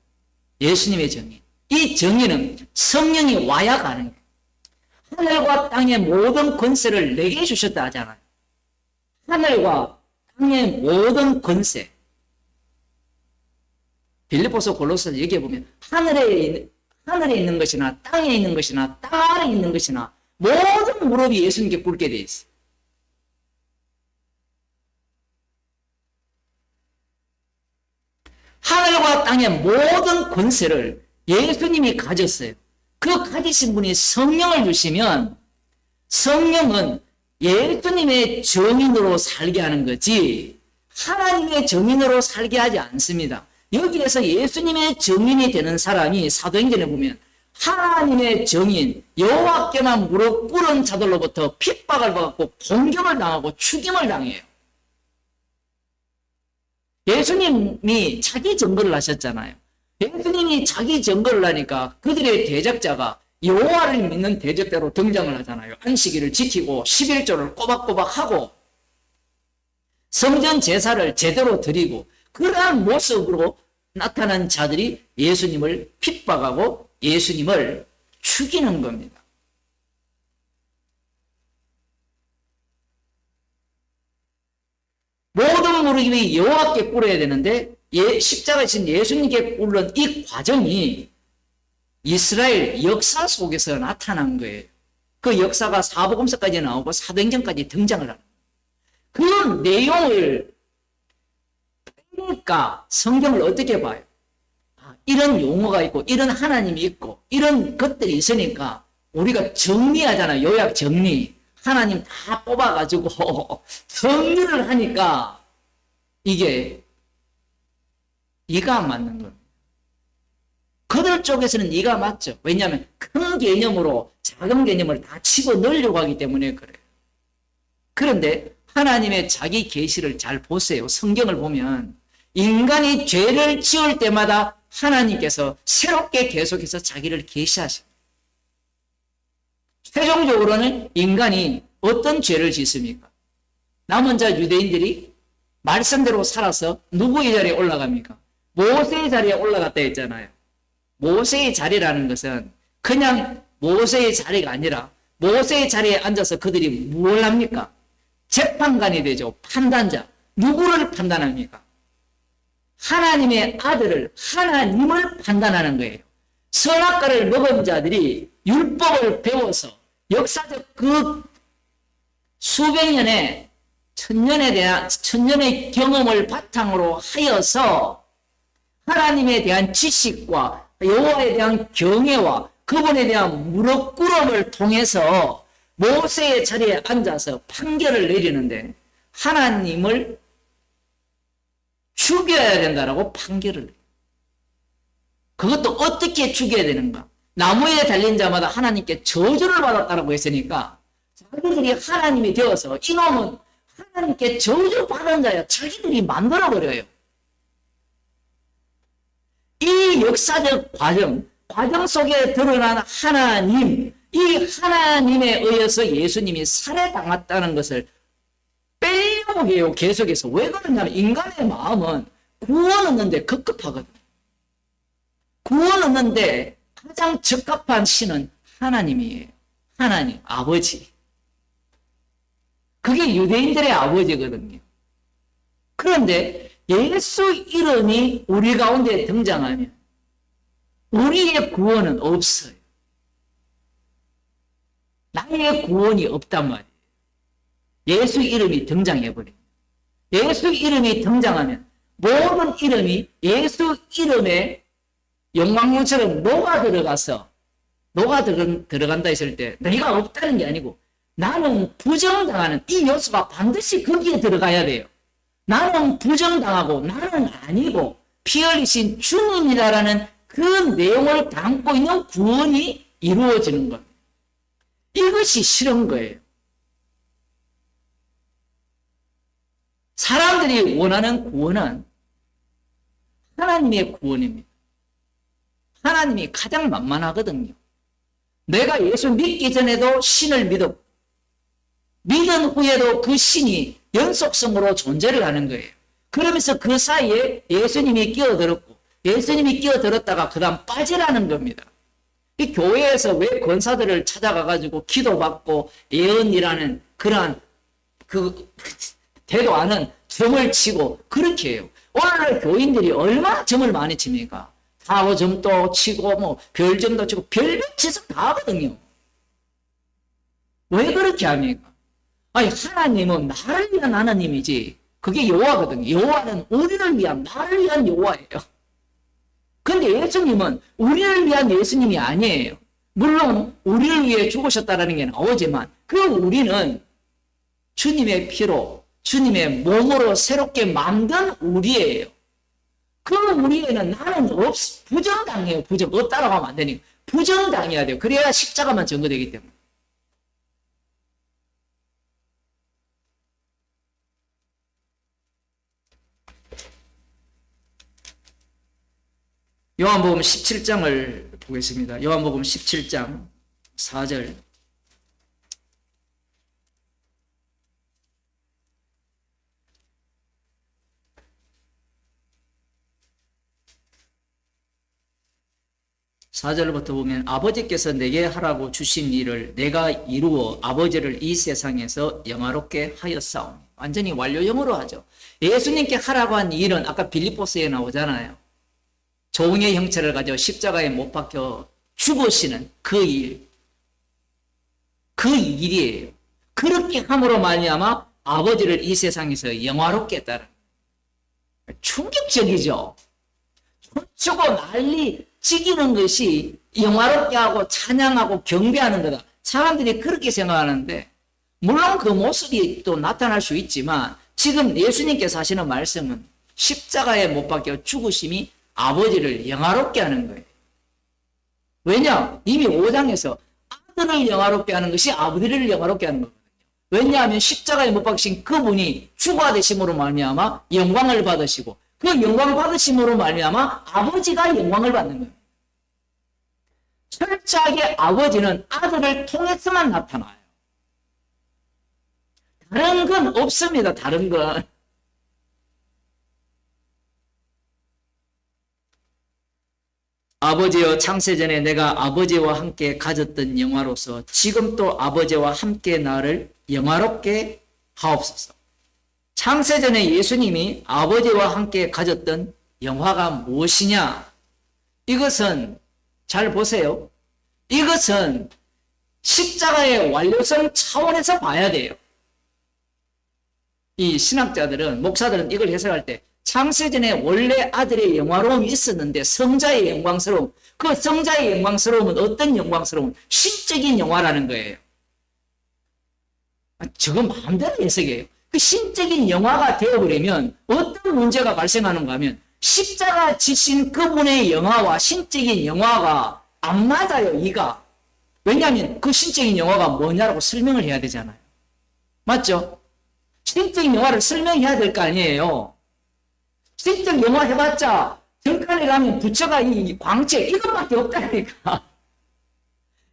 S1: 예수님의 증인. 이 증인은 성령이 와야 가는 거예요. 하늘과 땅의 모든 권세를 내게 주셨다 하잖아요. 하늘과 땅의 모든 권세. 빌립보서 골로새서 얘기해 보면 하늘에 있는 것이나 땅에 있는 것이나 땅 아래에 있는 것이나 모든 무릎이 예수님께 꿇게 돼 있어요. 하늘과 땅의 모든 권세를 예수님이 가졌어요. 그 가지신 분이 성령을 주시면 성령은 예수님의 증인으로 살게 하는 거지 하나님의 증인으로 살게 하지 않습니다. 여기에서 예수님의 증인이 되는 사람이 사도행전에 보면 하나님의 증인 여호와께만 무릎 꿇은 자들로부터 핍박을 받고 공격을 당하고 죽임을 당해요. 예수님이 자기 증거를 하셨잖아요. 예수님이 자기 증거를 하니까 그들의 대적자가 여호와를 믿는 대적자로 등장을 하잖아요. 안식일을 지키고 11조를 꼬박꼬박 하고 성전 제사를 제대로 드리고 그러한 모습으로 나타난 자들이 예수님을 핍박하고 예수님을 죽이는 겁니다. 모든 무릎이 여호와께 꿇어야 되는데 십자가에 진 예수님께 꿇는 이 과정이 이스라엘 역사 속에서 나타난 거예요. 그 역사가 사복음서까지 나오고 사도행전까지 등장을 하는 그 내용을 그러니까 성경을 어떻게 봐요? 이런 용어가 있고 이런 하나님이 있고 이런 것들이 있으니까 우리가 정리하잖아요. 요약 정리. 하나님 다 뽑아가지고 정리를 하니까 이게 이가 맞는 겁니다. 그들 쪽에서는 이가 맞죠. 왜냐하면 큰 개념으로 작은 개념을 다 집어넣으려고 하기 때문에 그래요. 그런데 하나님의 자기 계시를 잘 보세요. 성경을 보면 인간이 죄를 지을 때마다 하나님께서 새롭게 계속해서 자기를 계시하십니다. 최종적으로는 인간이 어떤 죄를 짓습니까? 남은 자 유대인들이 말씀대로 살아서 누구의 자리에 올라갑니까? 모세의 자리에 올라갔다 했잖아요. 모세의 자리라는 것은 그냥 모세의 자리가 아니라 모세의 자리에 앉아서 그들이 뭘 합니까? 재판관이 되죠. 판단자. 누구를 판단합니까? 하나님의 아들을, 하나님을 판단하는 거예요. 선악과를 먹은 자들이 율법을 배워서 역사적 그 수백 년의 천년의 경험을 바탕으로 하여서 하나님에 대한 지식과 여호와에 대한 경외와 그분에 대한 무릎 꿇음을 통해서 모세의 자리에 앉아서 판결을 내리는데 하나님을 죽여야 된다라고 판결을 해요. 그것도 어떻게 죽여야 되는가? 나무에 달린 자마다 하나님께 저주를 받았다라고 했으니까 자기들이 하나님이 되어서 이놈은 하나님께 저주받은 자야 자기들이 만들어버려요. 이 역사적 과정 속에 드러난 하나님, 이 하나님에 의해서 예수님이 살해당했다는 것을 빼려고 해요. 계속해서. 왜 그러냐면 인간의 마음은 구원 얻는데 급급하거든. 구원 얻는데 가장 적합한 신은 하나님이에요. 하나님, 아버지. 그게 유대인들의 아버지거든요. 그런데 예수 이름이 우리 가운데 등장하면 우리의 구원은 없어요. 나의 구원이 없단 말이에요. 예수 이름이 등장해버려요. 예수 이름이 등장하면 모든 이름이 예수 이름에 영광문처럼 들어간다 했을 때 내가 없다는 게 아니고 나는 부정당하는 이 요소가 반드시 거기에 들어가야 돼요. 나는 부정당하고 나는 아니고 피 흘리신 주님이라는 그 내용을 담고 있는 구원이 이루어지는 것. 이것이 싫은 거예요. 사람들이 원하는 구원은 하나님의 구원입니다. 하나님이 가장 만만하거든요. 내가 예수 믿기 전에도 신을 믿었고 믿은 후에도 그 신이 연속성으로 존재를 하는 거예요. 그러면서 그 사이에 예수님이 끼어들었고 예수님이 끼어들었다가 그 다음 빠지라는 겁니다. 이 교회에서 왜 권사들을 찾아가가지고 기도받고 예언이라는 그러한 대도 않은 점을 치고 그렇게 해요. 오늘날 교인들이 얼마나 점을 많이 칩니까? 타워점도 치고 뭐 별점도 치고 별별 짓을 다 하거든요. 왜 그렇게 합니까? 아니 하나님은 나를 위한 하나님이지. 그게 여호와거든요. 여호와는 우리를 위한 나를 위한 여호와예요. 근데 예수님은 우리를 위한 예수님이 아니에요. 물론 우리를 위해 죽으셨다는 게 나오지만 그 우리는 주님의 피로 주님의 몸으로 새롭게 만든 우리예요. 그 우리에는 나는 부정당해요. 없다라고 하면 안 되니까. 부정당해야 돼요. 그래야 십자가만 전거되기 때문에. 요한복음 17장을 보겠습니다. 요한복음 17장 4절. 사절부터 보면 아버지께서 내게 하라고 주신 일을 내가 이루어 아버지를 이 세상에서 영화롭게 하였사오니. 완전히 완료형으로 하죠. 예수님께 하라고 한 일은 아까 빌립보서에 나오잖아요. 종의 형체를 가지고 십자가에 못 박혀 죽으시는 그 일. 그 일이에요. 그렇게 함으로 말미암아 아버지를 이 세상에서 영화롭게 했다는. 충격적이죠. 춤추고 난리 지기는 것이 영화롭게 하고 찬양하고 경배하는 거다. 사람들이 그렇게 생각하는데 물론 그 모습이 또 나타날 수 있지만 지금 예수님께서 하시는 말씀은 십자가에 못 박혀 죽으심이 아버지를 영화롭게 하는 거예요. 왜냐? 이미 5장에서 아들을 영화롭게 하는 것이 아버지를 영화롭게 하는 거거든요. 왜냐하면 십자가에 못 박히신 그분이 주가 되심으로 말미암아 영광을 받으시고 그 영광을 받으심으로 말미암아 아버지가 영광을 받는 거예요. 철저하게 아버지는 아들을 통해서만 나타나요. 다른 건 없습니다. 다른 건. 아버지여 창세전에 내가 아버지와 함께 가졌던 영화로서 지금 또 아버지와 함께 나를 영화롭게 하옵소서. 창세전에 예수님이 아버지와 함께 가졌던 영화가 무엇이냐? 이것은 잘 보세요. 이것은 십자가의 완료성 차원에서 봐야 돼요. 이 신학자들은, 목사들은 이걸 해석할 때 창세전에 원래 아들의 영화로움이 있었는데 성자의 영광스러움, 그 성자의 영광스러움은 어떤 영광스러움? 신적인 영화라는 거예요. 저건 마음대로 해석이에요. 그 신적인 영화가 되어버리면 어떤 문제가 발생하는가 하면 십자가 지신 그분의 영화와 신적인 영화가 안 맞아요, 이가. 왜냐하면 그 신적인 영화가 뭐냐라고 설명을 해야 되잖아요. 맞죠? 신적인 영화를 설명해야 될 거 아니에요. 신적 영화 해봤자 정간에 가면 부처가 이 광채 이것밖에 없다니까.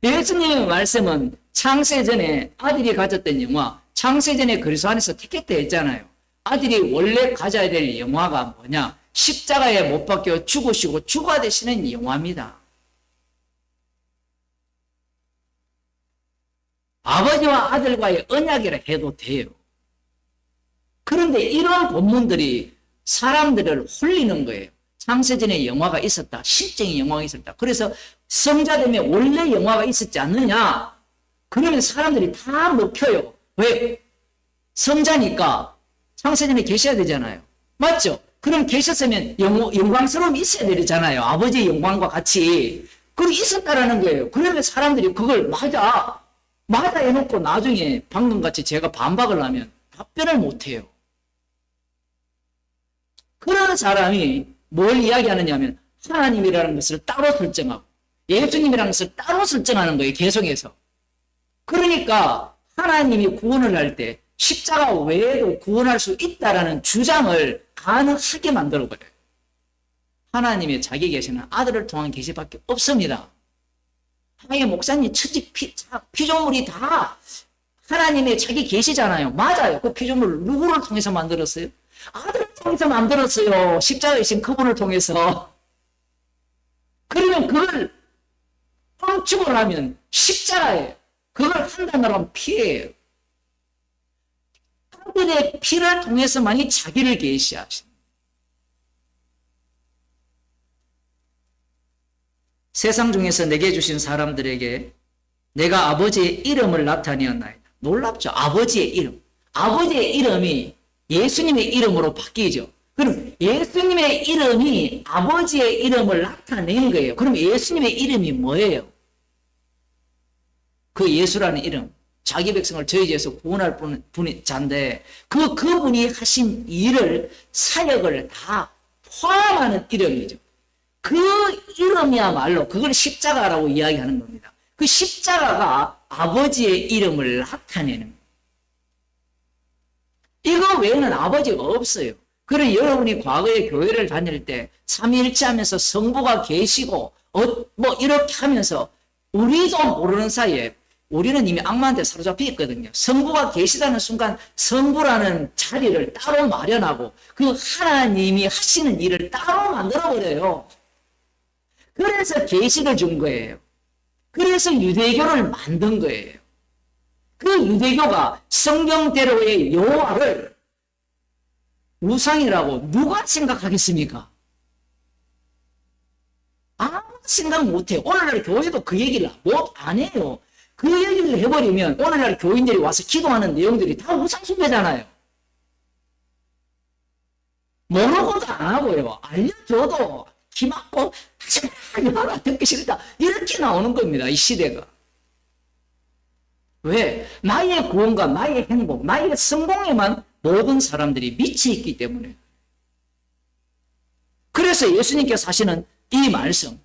S1: 예수님의 말씀은 창세전에 아들이 가졌던 영화, 창세전에 그리스도 안에서 택했다 했잖아요. 아들이 원래 가져야 될 영화가 뭐냐? 십자가에 못 박혀 죽으시고 주가 되시는 영화입니다. 아버지와 아들과의 언약이라 해도 돼요. 그런데 이런 본문들이 사람들을 홀리는 거예요. 창세전에 영화가 있었다. 신적인 영화가 있었다. 그래서 성자됨에 원래 영화가 있었지 않느냐? 그러면 사람들이 다 먹혀요. 왜? 성자니까 창세전에 계셔야 되잖아요. 맞죠? 그럼 계셨으면 영광스러움이 있어야 되잖아요. 아버지의 영광과 같이. 그리고 있었다라는 거예요. 그러면 사람들이 그걸 맞아 해놓고 나중에 방금같이 제가 반박을 하면 답변을 못해요. 그런 사람이 뭘 이야기하느냐 하면 하나님이라는 것을 따로 설정하고 예수님이라는 것을 따로 설정하는 거예요. 계속해서. 그러니까 하나님이 구원을 할 때 십자가 외에도 구원할 수 있다라는 주장을 가능하게 만들어버려요. 하나님의 자기 계시는 아들을 통한 계시밖에 없습니다. 하나님의 목사님 천지 피조물이 다 하나님의 자기 계시잖아요. 맞아요. 그 피조물을 누구를 통해서 만들었어요? 아들을 통해서 만들었어요. 십자가에 신 그분을 통해서. 그러면 그걸 뻥축을 하면 십자가에 그걸 한다는 건 피해예요. 아들의 피를 통해서만이 자기를 계시하신. 세상 중에서 내게 주신 사람들에게 내가 아버지의 이름을 나타내었나이다. 놀랍죠? 아버지의 이름. 아버지의 이름이 예수님의 이름으로 바뀌죠. 그럼 예수님의 이름이 아버지의 이름을 나타낸 거예요. 그럼 예수님의 이름이 뭐예요? 그 예수라는 이름. 자기 백성을 저희 죄에서 구원할 분이 자인데 그분이 하신 일을 사역을 다 포함하는 이름이죠. 그 이름이야말로 그걸 십자가라고 이야기하는 겁니다. 그 십자가가 아버지의 이름을 나타내는 거예요. 이거 외에는 아버지가 없어요. 그래서 여러분이 과거에 교회를 다닐 때 삼위일체 하면서 성부가 계시고 뭐 이렇게 하면서 우리도 모르는 사이에 우리는 이미 악마한테 사로잡혀 있거든요. 성부가 계시다는 순간 성부라는 자리를 따로 마련하고 그 하나님이 하시는 일을 따로 만들어버려요. 그래서 계시를 준 거예요. 그래서 유대교를 만든 거예요. 그 유대교가 성경대로의 여호와를 우상이라고 누가 생각하겠습니까? 아무도 생각 못해요. 오늘날 교회도 그 얘기를 안 해요. 그 얘기를 해버리면 오늘날 교인들이 와서 기도하는 내용들이 다 우상숭배잖아요. 모르고도 안 하고요. 알려줘도 기막고 하지 마라, 듣기 싫다, 이렇게 나오는 겁니다. 이 시대가. 왜? 나의 구원과 나의 행복, 나의 성공에만 모든 사람들이 미쳐있기 때문에. 그래서 예수님께서 하시는 이 말씀,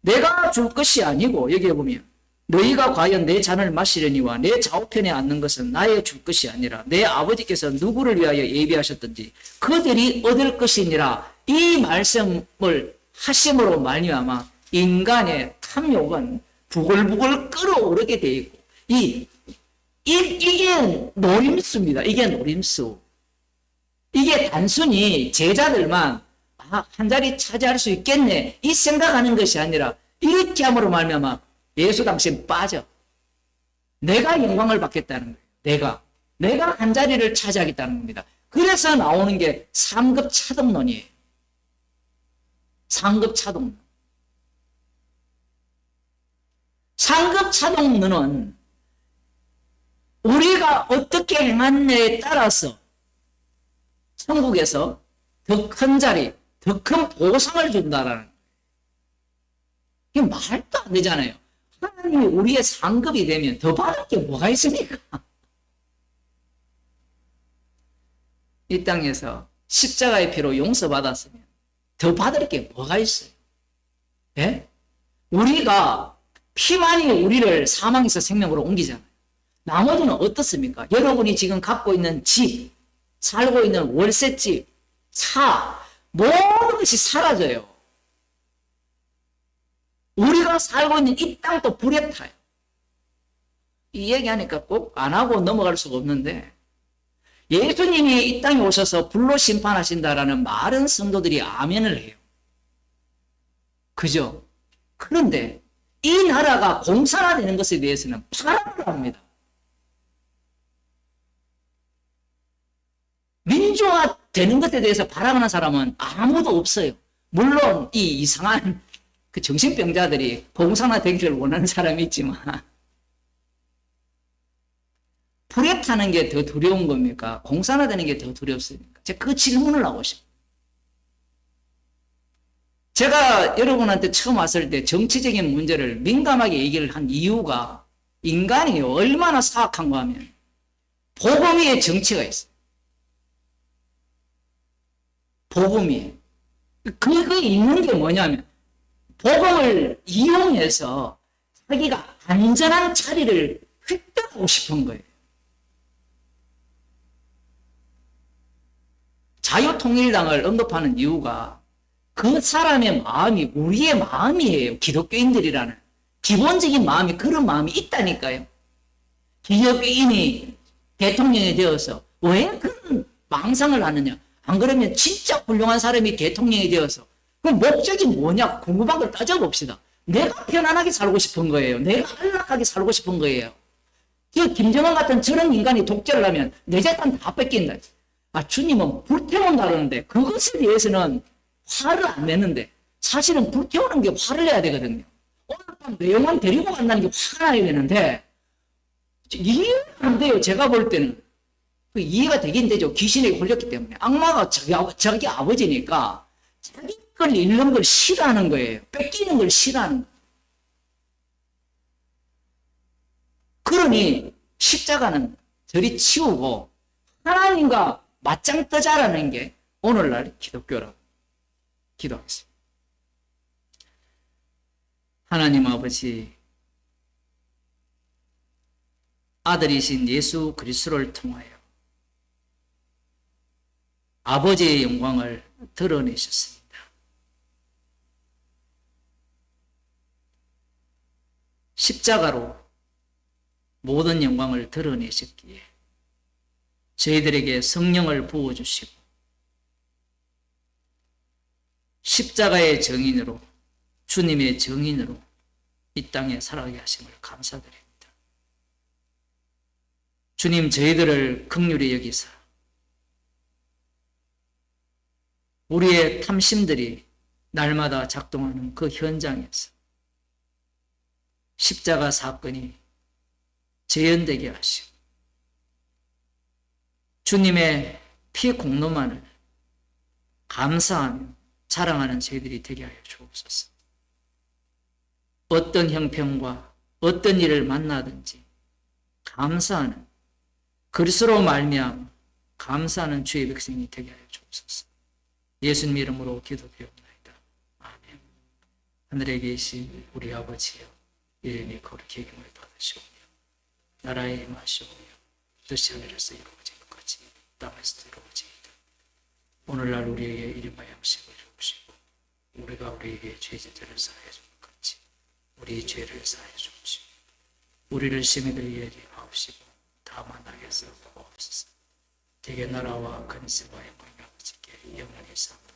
S1: 내가 줄 것이 아니고, 여기에 보면 너희가 과연 내 잔을 마시려니와 내 좌우편에 앉는 것은 나의 줄 것이 아니라 내 아버지께서 누구를 위하여 예비하셨든지 그들이 얻을 것이니라. 이 말씀을 하심으로 말미암아 인간의 탐욕은 부글부글 끓어오르게 되어 있고 이게 노림수입니다. 이게 노림수. 이게 단순히 제자들만 한 자리 차지할 수 있겠네 이 생각하는 것이 아니라 이렇게 함으로 말미암아 예수 당신 빠져. 내가 영광을 받겠다는 거예요. 내가 한 자리를 차지하겠다는 겁니다. 그래서 나오는 게 상급 차동론이에요. 상급 차동론. 상급 차동론은 우리가 어떻게 행하느냐에 따라서 천국에서 더 큰 자리, 더 큰 보상을 준다라는 거예요. 이게 말도 안 되잖아요. 하나님이 우리의 상급이 되면 더 받을 게 뭐가 있습니까? 이 땅에서 십자가의 피로 용서받았으면 더 받을 게 뭐가 있어요? 예? 우리가 피만이 우리를 사망에서 생명으로 옮기잖아요. 나머지는 어떻습니까? 여러분이 지금 갖고 있는 집, 살고 있는 월세집, 차, 모든 것이 사라져요. 우리가 살고 있는 이 땅도 불에 타요. 이 얘기하니까 꼭 안 하고 넘어갈 수가 없는데 예수님이 이 땅에 오셔서 불로 심판하신다라는 많은 성도들이 아멘을 해요. 그죠? 그런데 이 나라가 공산화되는 것에 대해서는 파란을 합니다. 민주화되는 것에 대해서 바라보는 사람은 아무도 없어요. 물론 이 이상한 그 정신병자들이 공산화되기를 원하는 사람이 있지만 불에 타는 게 더 두려운 겁니까? 공산화되는 게 더 두렵습니까? 제가 그 질문을 하고 싶어요. 제가 여러분한테 처음 왔을 때 정치적인 문제를 민감하게 얘기를 한 이유가 인간이 얼마나 사악한가 하면 복음 위에 정치가 있어요. 복음 위에. 그거 있는 게 뭐냐면 복음을 이용해서 자기가 안전한 자리를 획득하고 싶은 거예요. 자유통일당을 언급하는 이유가 그 사람의 마음이 우리의 마음이에요. 기독교인들이라는 기본적인 마음이 그런 마음이 있다니까요. 기독교인이 대통령이 되어서 왜 그런 망상을 하느냐. 안 그러면 진짜 훌륭한 사람이 대통령이 되어서 그 목적이 뭐냐 궁금한 걸 따져봅시다. 내가 편안하게 살고 싶은 거예요. 내가 안락하게 살고 싶은 거예요. 저 김정은 같은 저런 인간이 독재를 하면 내 재산 다 뺏긴다. 주님은 불태운다 그러는데 그것에 대해서는 화를 안 내는데 사실은 불태우는 게 화를 내야 되거든요. 오늘 밤 내 영혼 데리고 간다는 게 화가 나야 되는데 이해가 안 돼요. 제가 볼 때는. 이해가 되긴 되죠. 귀신에 홀렸기 때문에. 악마가 자기 아버지니까 자기 걸 잃는 걸 싫어하는 거예요. 뺏기는 걸 싫어하는 거예요. 그러니 십자가는 저리 치우고 하나님과 맞짱 뜨자라는 게 오늘날 기독교라고 기도하겠습니다. 하나님 아버지, 아들이신 예수 그리스도를 통하여 아버지의 영광을 드러내셨습니다. 십자가로 모든 영광을 드러내셨기에 저희들에게 성령을 부어주시고 십자가의 정인으로, 주님의 정인으로 이 땅에 살아가게 하심을 감사드립니다. 주님, 저희들을 긍휼히 여기사 우리의 탐심들이 날마다 작동하는 그 현장에서 십자가 사건이 재현되게 하시고 주님의 피 공로만을 감사하며 자랑하는 저희들이 되게 하여 주옵소서. 어떤 형편과 어떤 일을 만나든지 감사하는, 그리스도로 말미암아 감사하는 주의 백성이 되게 하여 주옵소서. 예수님 이름으로 기도드리옵나이다. 아멘. 하늘에 계신 우리 아버지여, 이름이 거룩히 여김을 받으시오며 나라에 임하시오며 뜻이 하늘에서 이루어진 것 같이 땅에서도 이루어지이다. 오늘날 우리에게 일용할 양식을 주옵시고 우리가 우리에게 죄짓들을 사하여 준 것 같이 우리 죄를 사하여 주옵시고 우리를 시험에 들게 하지 마옵시고 다만 악에서 구하옵소서. 대개 나라와 근세와 영광이 아버지께 영원히 있사옵나이다.